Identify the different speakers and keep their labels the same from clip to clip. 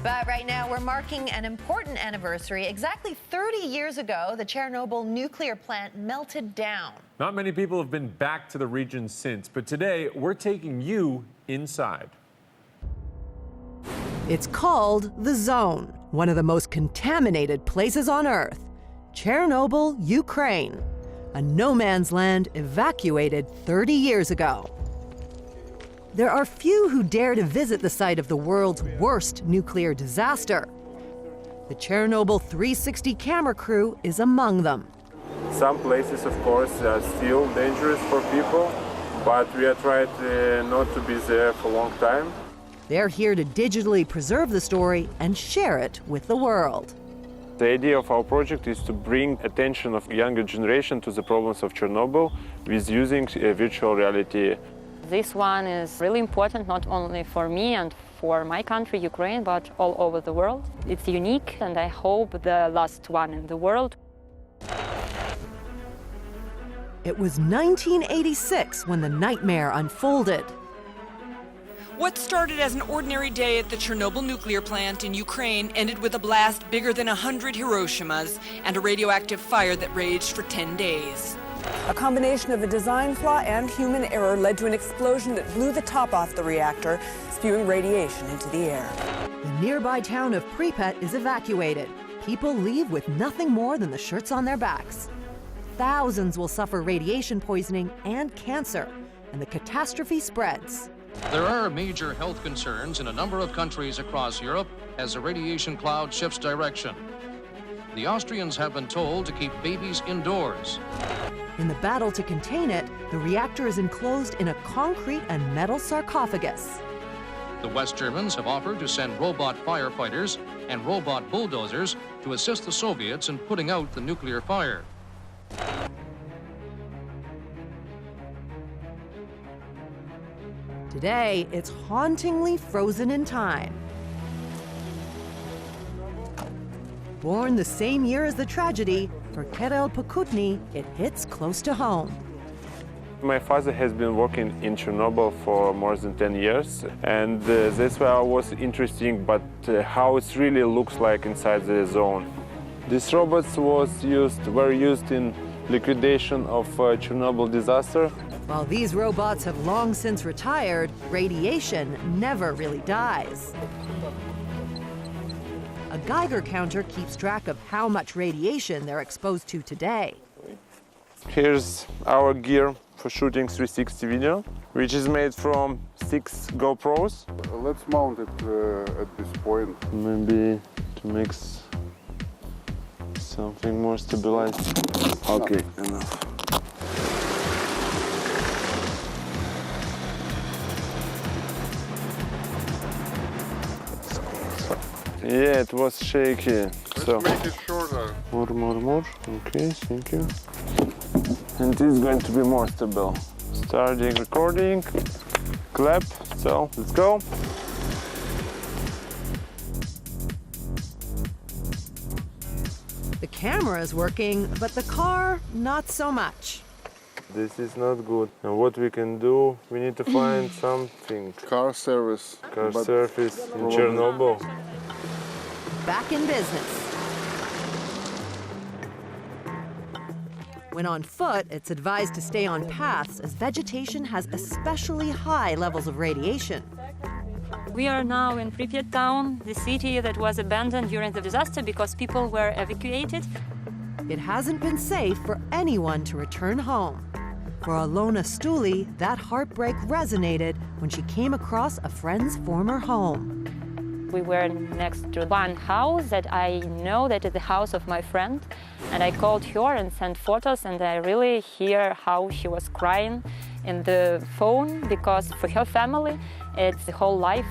Speaker 1: But right now, we're marking an important anniversary. Exactly 30 years ago, the Chornobyl nuclear plant melted down.
Speaker 2: Not many people have been back to the region since, but today we're taking you inside.
Speaker 3: It's called the Zone, one of the most contaminated places on Earth. Chornobyl, Ukraine, a no-man's land evacuated 30 years ago. There are few who dare to visit the site of the world's worst nuclear disaster. The Chornobyl 360 camera crew is among them.
Speaker 4: Some places, of course, are still dangerous for people, but we are trying not to be there for a long time.
Speaker 3: They're here to digitally preserve the story and share it with the world.
Speaker 4: The idea of our project is to bring attention of younger generation to the problems of Chernobyl with using virtual reality.
Speaker 5: This one is really important not only for me and for my country, Ukraine, but all over the world. It's unique, and I hope the last one in the world.
Speaker 3: It was 1986 when the nightmare unfolded.
Speaker 6: What started as an ordinary day at the Chernobyl nuclear plant in Ukraine ended with a blast bigger than 100 Hiroshimas and a radioactive fire that raged for 10 days.
Speaker 7: A combination of a design flaw and human error led to an explosion that blew the top off the reactor, spewing radiation into the air.
Speaker 3: The nearby town of Pripyat is evacuated. People leave with nothing more than the shirts on their backs. Thousands will suffer radiation poisoning and cancer, and the catastrophe spreads.
Speaker 8: There are major health concerns in a number of countries across Europe as the radiation cloud shifts direction. The Austrians have been told to keep babies indoors.
Speaker 3: In the battle to contain it, the reactor is enclosed in a concrete and metal sarcophagus.
Speaker 8: The West Germans have offered to send robot firefighters and robot bulldozers to assist the Soviets in putting out the nuclear fire.
Speaker 3: Today, it's hauntingly frozen in time. Born the same year as the tragedy, for Kirill Pokutny, it hits close to home.
Speaker 4: My father has been working in Chernobyl for more than 10 years, and that's why it was interesting, but how it really looks like inside the zone. These robots were used in liquidation of Chernobyl disaster.
Speaker 3: While these robots have long since retired, radiation never really dies. A Geiger counter keeps track of how much radiation they're exposed to today.
Speaker 4: Here's our gear for shooting 360 video, which is made from 6 GoPros.
Speaker 9: Let's mount it at this point.
Speaker 4: Maybe to make something more stabilized. Okay, enough. Yeah, it was shaky.
Speaker 9: Let's make it shorter.
Speaker 4: More. Okay, thank you. And this is going to be more stable. Starting recording. Clap. So, let's go.
Speaker 3: The camera is working, but the car, not so much.
Speaker 4: This is not good. And what we can do, we need to find something.
Speaker 9: Car service.
Speaker 4: Car service in Chernobyl.
Speaker 3: Back in business. When on foot, it's advised to stay on paths as vegetation has especially high levels of radiation.
Speaker 5: We are now in Pripyat town, the city that was abandoned during the disaster because people were evacuated.
Speaker 3: It hasn't been safe for anyone to return home. For Alona Stuli, that heartbreak resonated when she came across a friend's former home.
Speaker 5: We were next to one house that I know that is the house of my friend, and I called her and sent photos, and I really hear how she was crying in the phone because for her family it's the whole life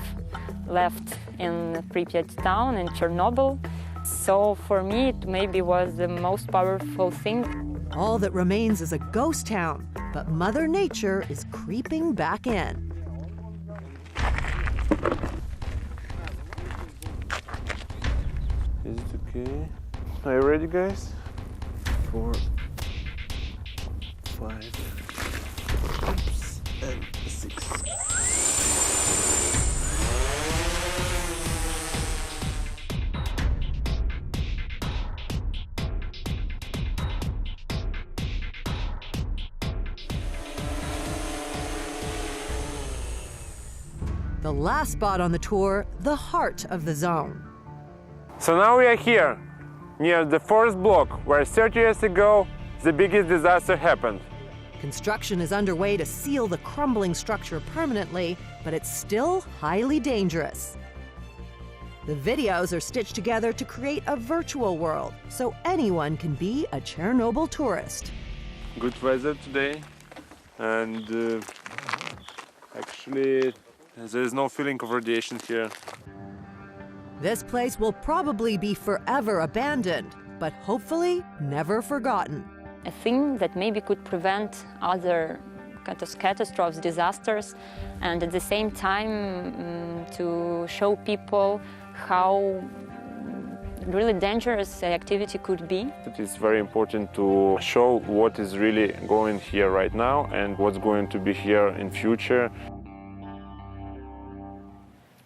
Speaker 5: left in Pripyat town in Chernobyl. So for me it maybe was the most powerful thing.
Speaker 3: All that remains is a ghost town, but Mother Nature is creeping back in.
Speaker 4: Is it okay? Are you ready, guys? 4, 5, 6, and 6.
Speaker 3: The last spot on the tour, the heart of the zone.
Speaker 4: So now we are here, near the forest block, where 30 years ago the biggest disaster happened.
Speaker 3: Construction is underway to seal the crumbling structure permanently, but it's still highly dangerous. The videos are stitched together to create a virtual world, so anyone can be a Chernobyl tourist.
Speaker 4: Good weather today, and actually there is no feeling of radiation here.
Speaker 3: This place will probably be forever abandoned, but hopefully never forgotten.
Speaker 5: A thing that maybe could prevent other catastrophes, disasters, and at the same time to show people how really dangerous activity could be.
Speaker 4: It is very important to show what is really going here right now and what's going to be here in future.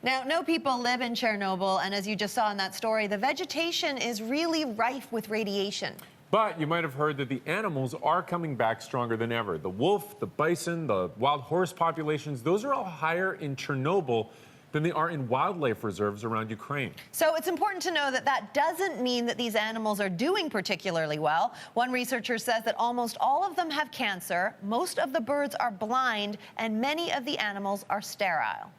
Speaker 1: Now, no people live in Chernobyl, and as you just saw in that story, the vegetation is really rife with radiation.
Speaker 2: But you might have heard that the animals are coming back stronger than ever. The wolf, the bison, the wild horse populations, those are all higher in Chernobyl than they are in wildlife reserves around Ukraine.
Speaker 1: So it's important to know that that doesn't mean that these animals are doing particularly well. One researcher says that almost all of them have cancer, most of the birds are blind, and many of the animals are sterile.